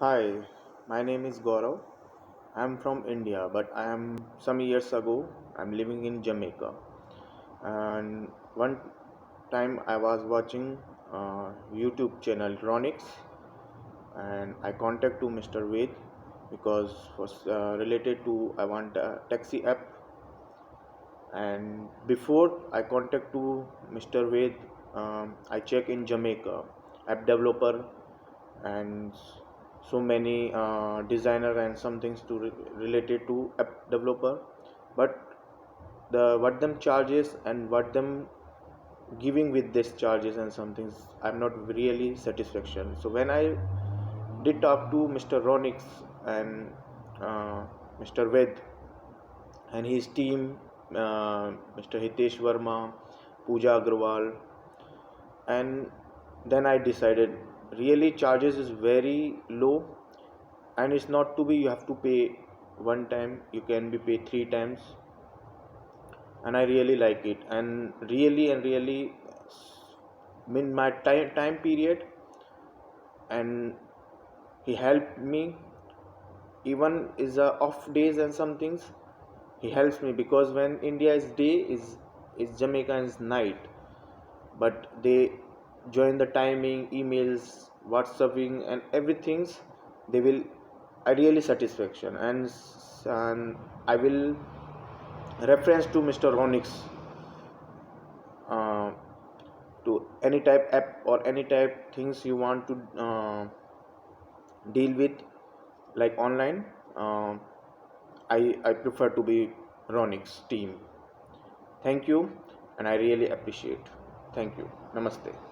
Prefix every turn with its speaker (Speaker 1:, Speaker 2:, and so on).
Speaker 1: Hi, my name is Gaurav. I'm from India, but I am some years ago I'm living in Jamaica. And one time I was watching YouTube channel Raunix, and I contact to Mr. Ved because was related to I want a taxi app. And before I contact to Mr. Ved, I check in Jamaica app developer and so many designer and some things to related to app developer, but the what them charges and what them giving with this charges and some things I'm not really satisfaction. So when I did talk to Mr. Ronix and Mr. Ved and his team, Mr. Hitesh Verma, Pooja Agrawal, and then I decided really charges is very low, and it's not to be you have to pay one time, you can be paid three times, and I really like it. And really in my time period, and he helped me even is off days and some things, he helps me because when India is day is Jamaica is night, but they join the timing, emails, whatsapping and everything. They will I really satisfaction, and I will reference to Mr. Ronix uh, to any type app or any type things you want to deal with like online. um, I prefer to be Ronix team. Thank you, and I really appreciate. Thank you. Namaste.